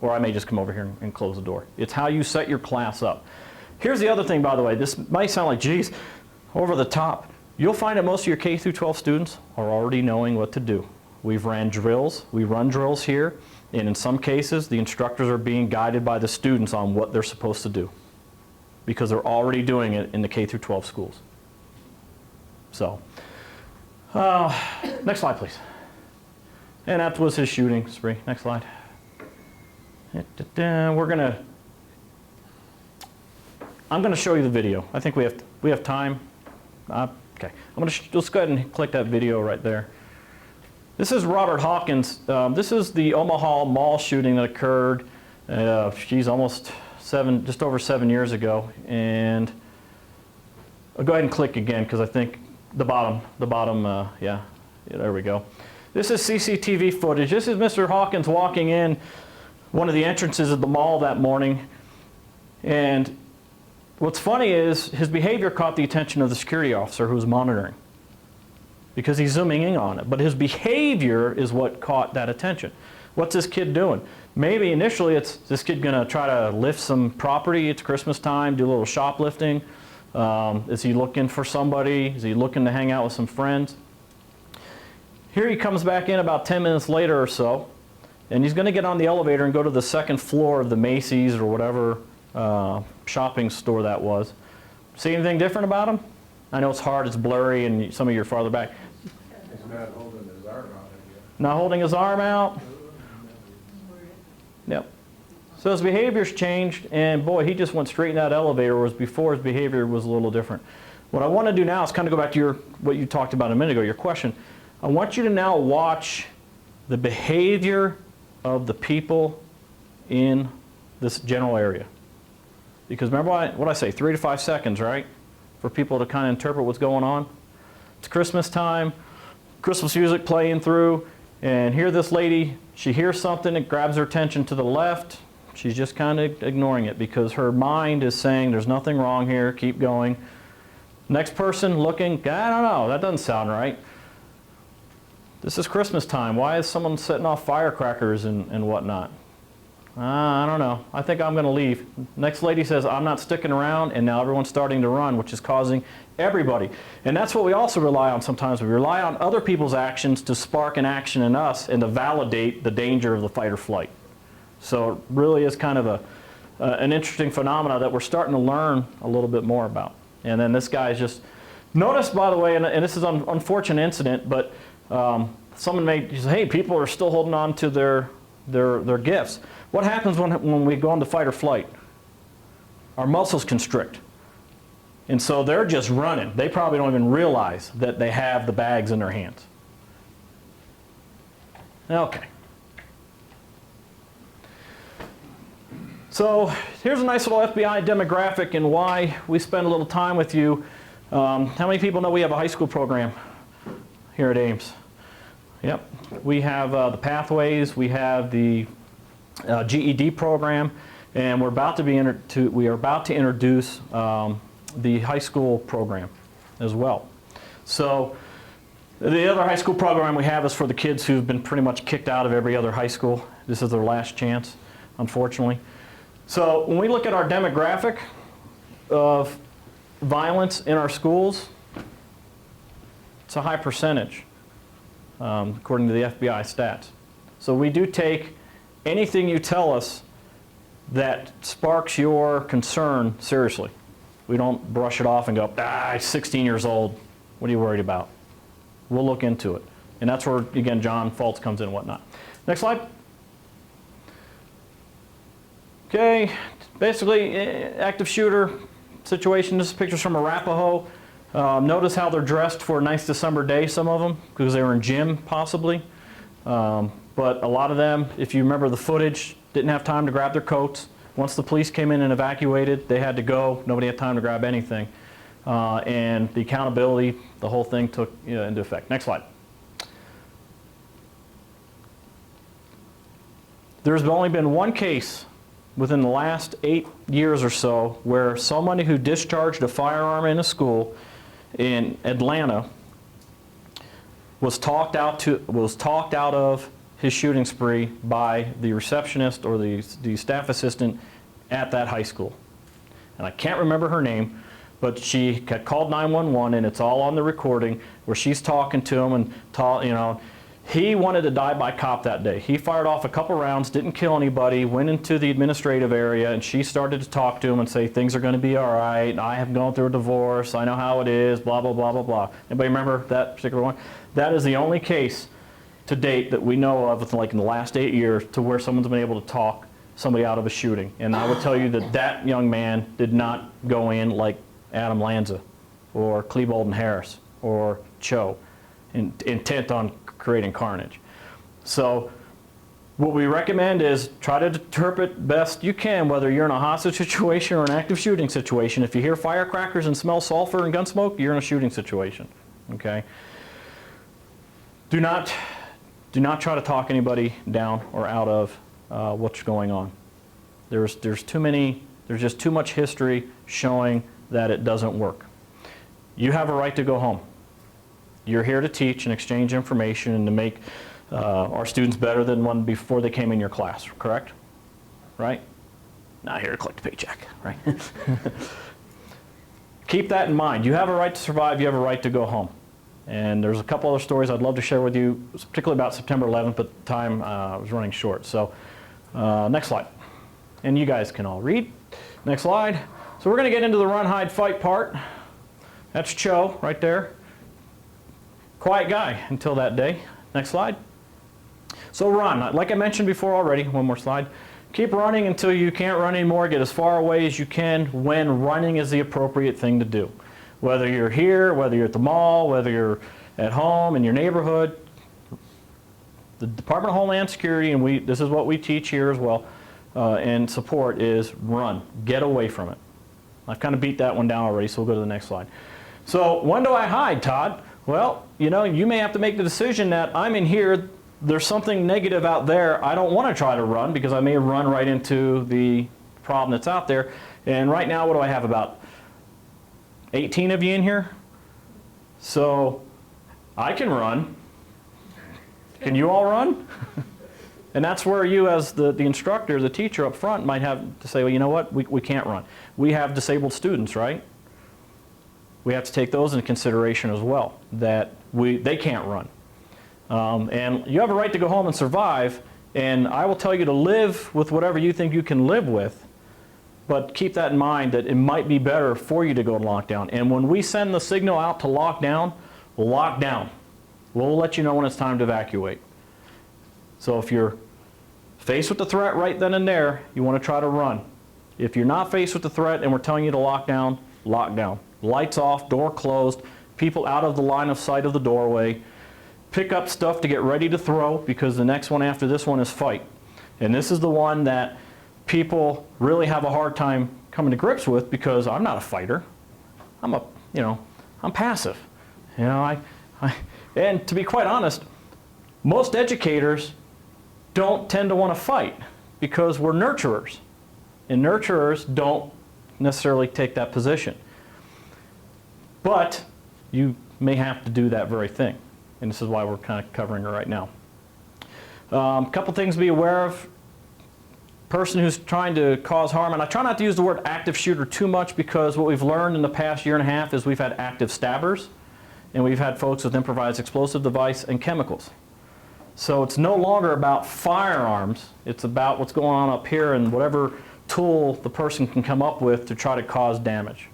Or I may just come over here and close the door. It's how you set your class up. Here's the other thing, by the way. This might sound like, geez, over the top. You'll find that most of your K through 12 students are already knowing what to do. We've ran drills. We run drills here. And in some cases, the instructors are being guided by the students on what they're supposed to do, because they're already doing it in the K through 12 schools. So, next slide, please. And that was his shooting spree. Next slide. I'm gonna show you the video. I think we have time. Okay, let's go ahead and click that video right there. This is Robert Hawkins. This is the Omaha mall shooting that occurred. Almost just over 7 years ago. And I'll go ahead and click again because I think the bottom. Yeah, there we go. This is CCTV footage. This is Mr. Hawkins walking in one of the entrances of the mall that morning. And what's funny is his behavior caught the attention of the security officer who was monitoring, because he's zooming in on it. But his behavior is what caught that attention. What's this kid doing? Maybe initially it's this kid going to try to lift some property. It's Christmas time, do a little shoplifting. Is he looking for somebody? Is he looking to hang out with some friends? Here he comes back in about 10 minutes later or so, and he's going to get on the elevator and go to the second floor of the Macy's or whatever shopping store that was. See anything different about him? I know it's hard, it's blurry, and some of you are farther back. He's not holding his arm out yet. Not holding his arm out. Yep. So his behavior's changed, and boy, he just went straight in that elevator, whereas before his behavior was a little different. What I want to do now is kind of go back to what you talked about a minute ago, your question. I want you to now watch the behavior of the people in this general area. Because remember what I say, 3 to 5 seconds, right? For people to kind of interpret what's going on. It's Christmas time, Christmas music playing through, and here this lady, she hears something, it grabs her attention to the left. She's just kind of ignoring it because her mind is saying there's nothing wrong here, keep going. Next person looking, I don't know, that doesn't sound right. This is Christmas time. Why is someone setting off firecrackers and whatnot? I don't know. I think I'm going to leave. Next lady says, I'm not sticking around, and now everyone's starting to run, which is causing everybody. And that's what we also rely on sometimes. We rely on other people's actions to spark an action in us and to validate the danger of the fight or flight. So it really is kind of an interesting phenomena that we're starting to learn a little bit more about. And then this guy is just, notice by the way, and this is an unfortunate incident, but someone made, hey, people are still holding on to their gifts. What happens when we go into fight or flight? Our muscles constrict. And so they're just running. They probably don't even realize that they have the bags in their hands. Okay. So here's a nice little FBI demographic and why we spend a little time with you. How many people know we have a high school program here at Ames? Yep. We have the Pathways, we have the GED program, and we are about to introduce the high school program as well. So the other high school program we have is for the kids who've been pretty much kicked out of every other high school. This is their last chance, unfortunately. So when we look at our demographic of violence in our schools, it's a high percentage, according to the FBI stats. So we do take anything you tell us that sparks your concern seriously. We don't brush it off and go, he's 16 years old. What are you worried about? We'll look into it. And that's where, again, John Fultz comes in and whatnot. Next slide. Okay, basically, active shooter situation. This is pictures from Arapahoe. Notice how they're dressed for a nice December day, some of them, because they were in gym, possibly. But a lot of them, if you remember the footage, didn't have time to grab their coats. Once the police came in and evacuated, they had to go. Nobody had time to grab anything. And the accountability, the whole thing took into effect. Next slide. There's only been one case within the last 8 years or so where somebody who discharged a firearm in a school in Atlanta was talked out of his shooting spree by the receptionist or the staff assistant at that high school. And I can't remember her name, but she had called 911, and it's all on the recording where she's talking to him and he wanted to die by cop that day. He fired off a couple rounds, didn't kill anybody, went into the administrative area, and she started to talk to him and say, things are going to be all right, I have gone through a divorce, I know how it is, blah, blah, blah, blah, blah. Anybody remember that particular one? That is the only case to date that we know of, like in the last 8 years, to where someone's been able to talk somebody out of a shooting. And I would tell you that that young man did not go in like Adam Lanza or Klebold and Harris or Cho, intent on creating carnage. So what we recommend is try to interpret best you can, whether you're in a hostage situation or an active shooting situation. If you hear firecrackers and smell sulfur and gun smoke, you're in a shooting situation. Okay? Do not try to talk anybody down or out of what's going on. There's just too much history showing that it doesn't work. You have a right to go home. You're here to teach and exchange information and to make our students better than one before they came in your class, correct? Right? Not here to collect a paycheck, right? Keep that in mind. You have a right to survive, you have a right to go home. And there's a couple other stories I'd love to share with you, particularly about September 11th, but time was running short. So next slide. And you guys can all read. Next slide. So we're going to get into the run, hide, fight part. That's Cho right there. Quiet guy until that day. Next slide. So run. Like I mentioned before already, one more slide. Keep running until you can't run anymore. Get as far away as you can when running is the appropriate thing to do. Whether you're here, whether you're at the mall, whether you're at home, in your neighborhood, the Department of Homeland Security, and this is what we teach here as well, and support is run. Get away from it. I've kind of beat that one down already, so we'll go to the next slide. So when do I hide, Todd? Well, you may have to make the decision that I'm in here, there's something negative out there, I don't want to try to run because I may run right into the problem that's out there. And right now, what do I have, about 18 of you in here? So I can run. Can you all run? And that's where you as the instructor, the teacher up front might have to say, well, you know what, we can't run. We have disabled students, right? We have to take those into consideration as well, that they can't run. And you have a right to go home and survive, and I will tell you to live with whatever you think you can live with, but keep that in mind that it might be better for you to go to lockdown. And when we send the signal out to lock down, we'll lock down. We'll let you know when it's time to evacuate. So if you're faced with the threat right then and there, you want to try to run. If you're not faced with the threat and we're telling you to lock down, lock down. Lights off, door closed, people out of the line of sight of the doorway. Pick up stuff to get ready to throw, because the next one after this one is fight. And this is the one that people really have a hard time coming to grips with, because I'm not a fighter. I'm passive. And to be quite honest, most educators don't tend to want to fight because we're nurturers. And nurturers don't necessarily take that position. But you may have to do that very thing. And this is why we're kind of covering it right now. A couple things to be aware of. Person who's trying to cause harm, and I try not to use the word active shooter too much, because what we've learned in the past year and a half is we've had active stabbers, and we've had folks with improvised explosive device and chemicals. So it's no longer about firearms, it's about what's going on up here and whatever tool the person can come up with to try to cause damage.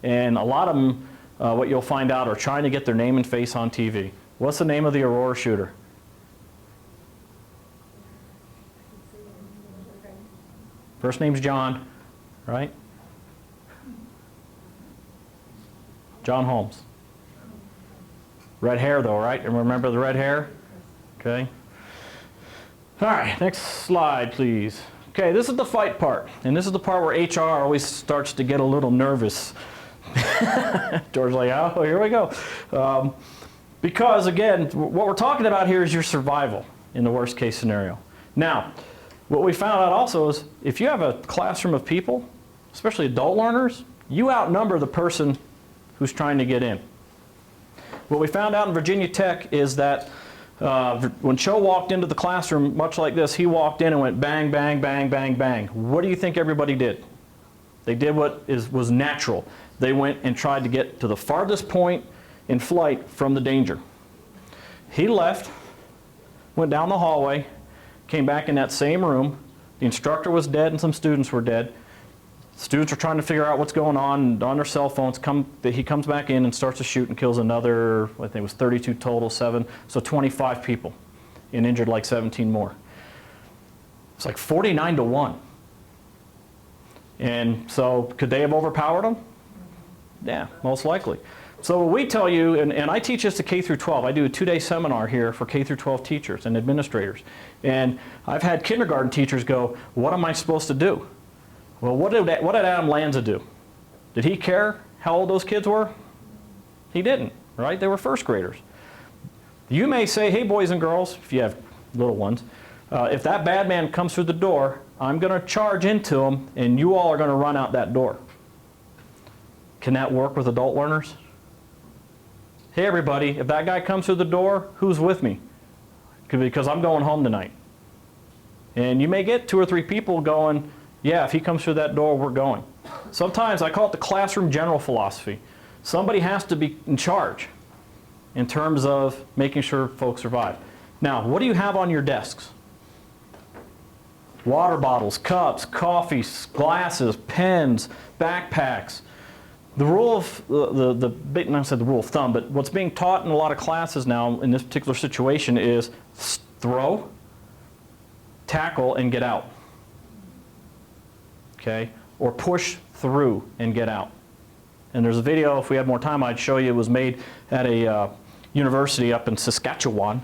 And a lot of them, what you'll find out, are trying to get their name and face on TV. What's the name of the Aurora shooter? First name's John, right? John Holmes. Red hair though, right? And remember the red hair? Okay. All right, next slide, please. Okay, this is the fight part. And this is the part where HR always starts to get a little nervous. George's like, oh, here we go. Because again, what we're talking about here is your survival in the worst case scenario. Now, what we found out also is if you have a classroom of people, especially adult learners, you outnumber the person who's trying to get in. What we found out in Virginia Tech is that when Cho walked into the classroom, much like this, he walked in and went bang, bang, bang, bang, bang. What do you think everybody did? They did what was natural. They went and tried to get to the farthest point in flight from the danger. He left, went down the hallway, came back in that same room. The instructor was dead and some students were dead. Students are trying to figure out what's going on their cell phones. He comes back in and starts to shoot and kills another, I think it was 32 total, 7, so 25 people, and injured like 17 more. It's like 49-1. And so could they have overpowered them? Yeah, most likely. So what we tell you, and I teach this to K through 12. I do a 2-day seminar here for K through 12 teachers and administrators. And I've had kindergarten teachers go, what am I supposed to do? Well, what did Adam Lanza do? Did he care how old those kids were? He didn't, right? They were first graders. You may say, hey, boys and girls, if you have little ones, if that bad man comes through the door, I'm going to charge into him, and you all are going to run out that door. Can that work with adult learners? Hey, everybody, if that guy comes through the door, who's with me? Because I'm going home tonight. And you may get 2 or 3 people going, yeah, if he comes through that door, we're going. Sometimes I call it the classroom general philosophy. Somebody has to be in charge in terms of making sure folks survive. Now, what do you have on your desks? Water bottles, cups, coffee, glasses, pens, backpacks. The rule of, not say the rule of thumb, but what's being taught in a lot of classes now in this particular situation is throw, tackle, and get out. Okay? Or push through and get out. And there's a video, if we had more time, I'd show you. It was made at a university up in Saskatchewan,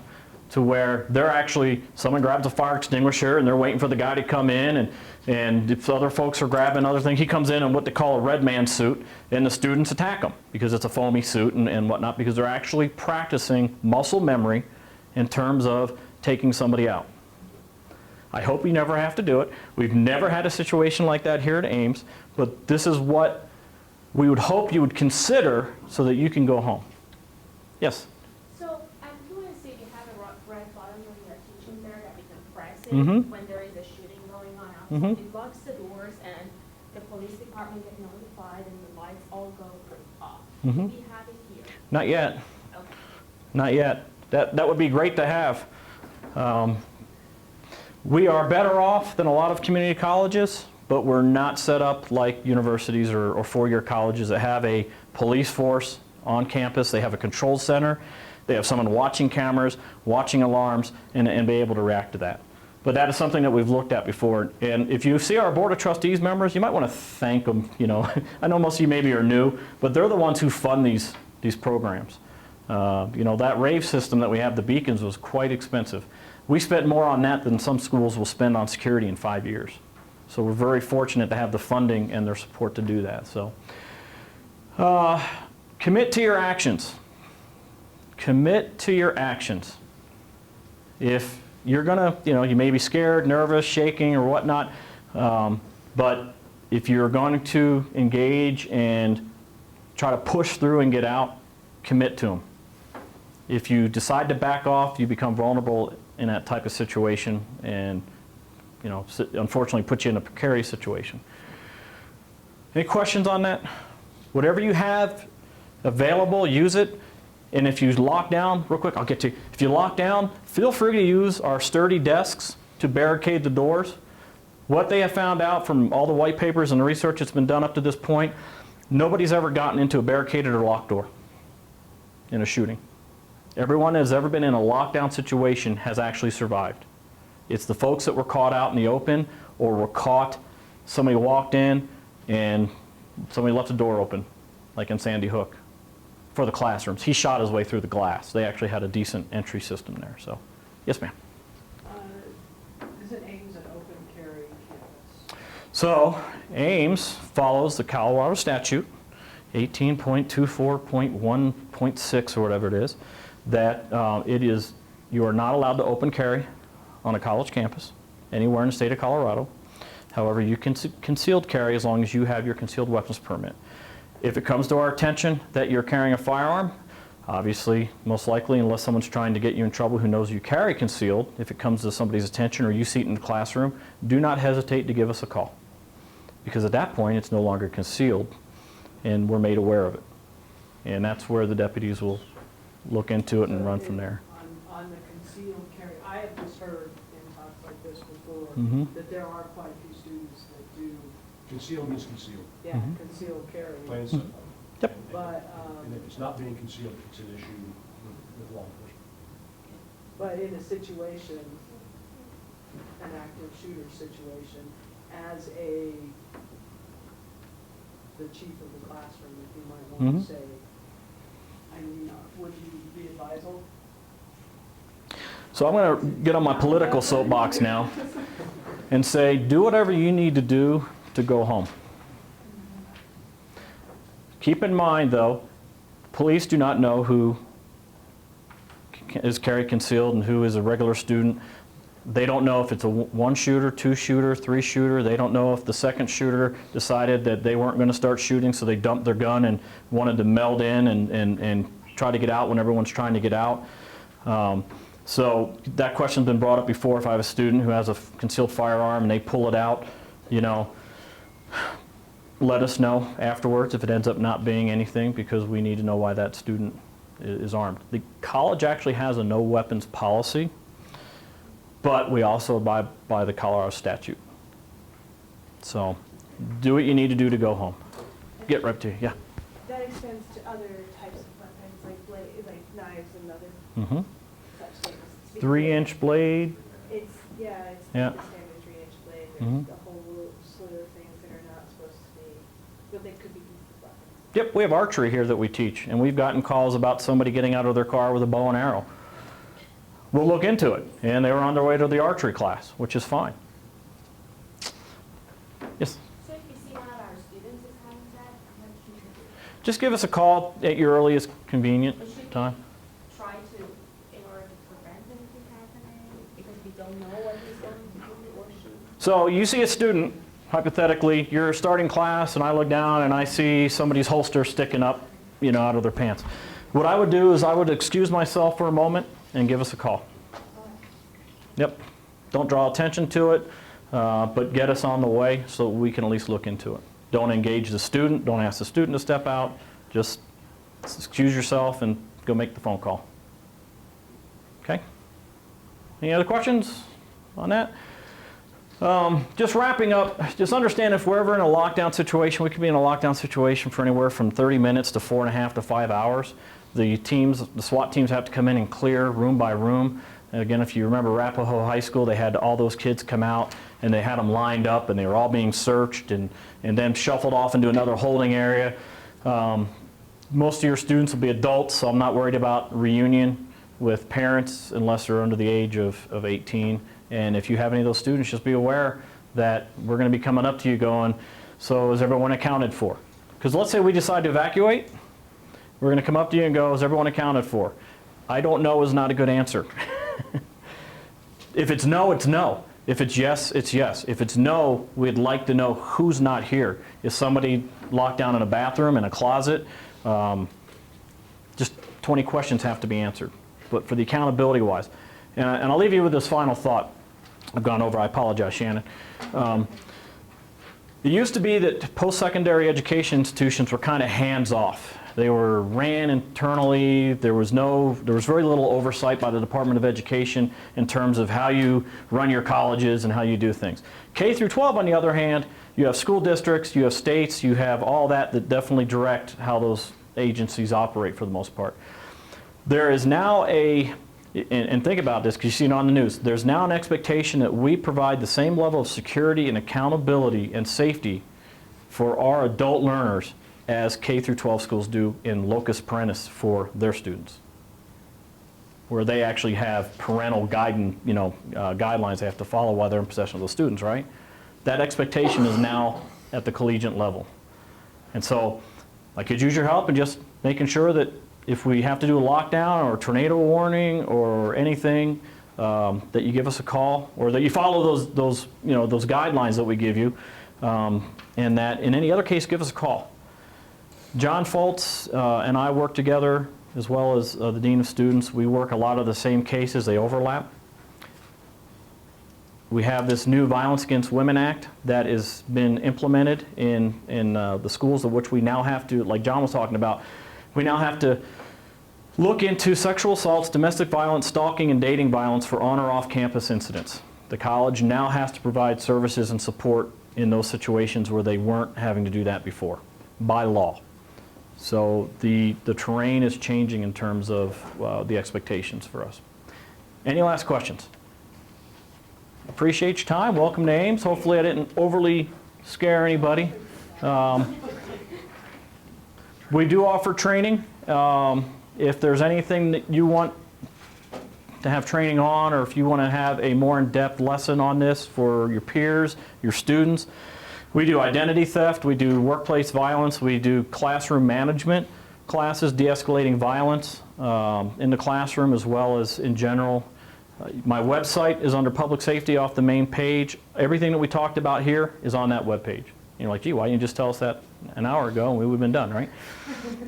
to where they're actually, someone grabs a fire extinguisher and they're waiting for the guy to come in, and if other folks are grabbing other things, he comes in what they call a red man suit, and the students attack him because it's a foamy suit and whatnot, because they're actually practicing muscle memory in terms of taking somebody out. I hope you never have to do it. We've never had a situation like that here at Ames, but this is what we would hope you would consider so that you can go home. Yes? So at UNC, you have a red button when you're teaching there that you can press it Mhm. when there is a shooting going on outside. Mhm. It locks the doors and the police department get notified and the lights all go off. Mhm. Do we have it here? Not yet. Okay. Not yet. That would be great to have. We are better off than a lot of community colleges, but we're not set up like universities or four-year colleges that have a police force on campus. They have a control center. They have someone watching cameras, watching alarms, and be able to react to that. But that is something that we've looked at before. And if you see our Board of Trustees members, you might want to thank them. You know, I know most of you maybe are new, but they're the ones who fund these programs. You know, that rave system that we have, the beacons, was quite expensive. We spent more on that than some schools will spend on security in 5 years. So we're very fortunate to have the funding and their support to do that. So commit to your actions. Commit to your actions. If you're gonna, you know, you may be scared, nervous, shaking, or whatnot, but if you're going to engage and try to push through and get out, commit to them. If you decide to back off, you become vulnerable in that type of situation, and you know, unfortunately, put you in a precarious situation. Any questions on that? Whatever you have available, use it. And if you lock down, real quick, I'll get to you. If you lock down, feel free to use our sturdy desks to barricade the doors. What they have found out from all the white papers and the research that's been done up to this point, nobody's ever gotten into a barricaded or locked door in a shooting. Everyone that has ever been in a lockdown situation has actually survived. It's the folks that were caught out in the open or were caught, somebody walked in and somebody left the door open, like in Sandy Hook, for the classrooms. He shot his way through the glass. They actually had a decent entry system there. So, yes, ma'am. Isn't Ames an open carry campus? So, Ames follows the Colorado statute, 18.24.1.6 or whatever it is, that you are not allowed to open carry on a college campus anywhere in the state of Colorado. However, you can concealed carry as long as you have your concealed weapons permit. If it comes to our attention that you're carrying a firearm, obviously, most likely, unless someone's trying to get you in trouble who knows you carry concealed, if it comes to somebody's attention or you see it in the classroom, do not hesitate to give us a call. Because at that point, it's no longer concealed, and we're made aware of it. And that's where the deputies will look into it and run from there. On the concealed carry, I have just heard in talks like this before, that there are quite a few students that do, Concealed means concealed, concealed carry. plain and simple. Yep. But, And if it's not being concealed, it's an issue with law enforcement. but in a situation, an active shooter situation, as the chief of the classroom, if you might want to say, I mean, would you be advisable? So I'm going to get on my political soapbox now and say, do whatever you need to do to go home. Keep in mind, though, police do not know who is carry concealed and who is a regular student. They don't know if it's a one shooter, two shooter, three shooter. They don't know if the second shooter decided that they weren't going to start shooting, so they dumped their gun and wanted to meld in and try to get out when everyone's trying to get out. So that question's been brought up before. If I have a student who has a concealed firearm and they pull it out, you know, let us know afterwards if it ends up not being anything, because we need to know why that student is armed. The college actually has a no weapons policy, but we also abide by the Colorado statute. So do what you need to do to go home. Get right to you, yeah. That extends to other types of weapons, like knives and other such things. 3-inch blade. It's the standard 3-inch blade. There's a whole slew of things that are not supposed to be, but they could be used as weapons. Yep, we have archery here that we teach, and we've gotten calls about somebody getting out of their car with a bow and arrow. We'll look into it, and they were on their way to the archery class, which is fine. Yes? So if you see one of our students is having that, what should we do? Just give us a call at your earliest convenient Or should we time. try to, in order to prevent anything happening, because we don't know what he's going to do or she? So you see a student hypothetically, you're starting class and I look down and I see somebody's holster sticking up, out of their pants. What I would do is I would excuse myself for a moment and give us a call. Yep. Don't draw attention to it, but get us on the way so we can at least look into it. Don't engage the student. Don't ask the student to step out. Just excuse yourself and go make the phone call. Okay? Any other questions on that? Just wrapping up, just understand if we're ever in a lockdown situation, we could be in a lockdown situation for anywhere from 30 minutes to 4.5 to 5 hours. The SWAT teams have to come in and clear room by room. And again, if you remember Arapahoe High School, they had all those kids come out and they had them lined up and they were all being searched and then shuffled off into another holding area. Most of your students will be adults, so I'm not worried about reunion with parents unless they're under the age of 18. And if you have any of those students, just be aware that we're going to be coming up to you going, so is everyone accounted for? Because let's say we decide to evacuate, we're going to come up to you and go, is everyone accounted for? I don't know is not a good answer. If it's no, it's no. If it's yes, it's yes. If it's no, we'd like to know who's not here. Is somebody locked down in a bathroom, in a closet? Just 20 questions have to be answered. But for the accountability wise. And I'll leave you with this final thought. I've gone over, I apologize, Shannon. It used to be that post-secondary education institutions were kind of hands-off. They were ran internally. There was very little oversight by the Department of Education in terms of how you run your colleges and how you do things. K through 12, on the other hand, you have school districts, you have states, you have all that definitely direct how those agencies operate for the most part. There is now and think about this because you see it on the news, there's now an expectation that we provide the same level of security and accountability and safety for our adult learners as K through 12 schools do in locus parentis for their students, where they actually have parental guidelines they have to follow while they're in possession of those students, right? That expectation is now at the collegiate level. And so I could use your help in just making sure that if we have to do a lockdown or a tornado warning or anything, that you give us a call or that you follow those guidelines that we give you, and that in any other case, give us a call. John Foltz and I work together, as well as the Dean of Students. We work a lot of the same cases. They overlap. We have this new Violence Against Women Act that has been implemented in the schools, of which we now have to, like John was talking about, we now have to look into sexual assaults, domestic violence, stalking, and dating violence for on or off-campus incidents. The college now has to provide services and support in those situations where they weren't having to do that before, by law. So the terrain is changing in terms of the expectations for us. Any last questions? Appreciate your time. Welcome to Ames. Hopefully I didn't overly scare anybody. We do offer training. If there's anything that you want to have training on, or if you want to have a more in-depth lesson on this for your peers, your students, we do identity theft, we do workplace violence, we do classroom management classes, de-escalating violence in the classroom as well as in general. My website is under public safety off the main page. Everything that we talked about here is on that web page. You're like, gee, why didn't you just tell us that an hour ago and we would have been done, right?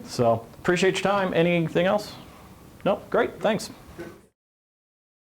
So appreciate your time. Anything else? Nope, great, thanks.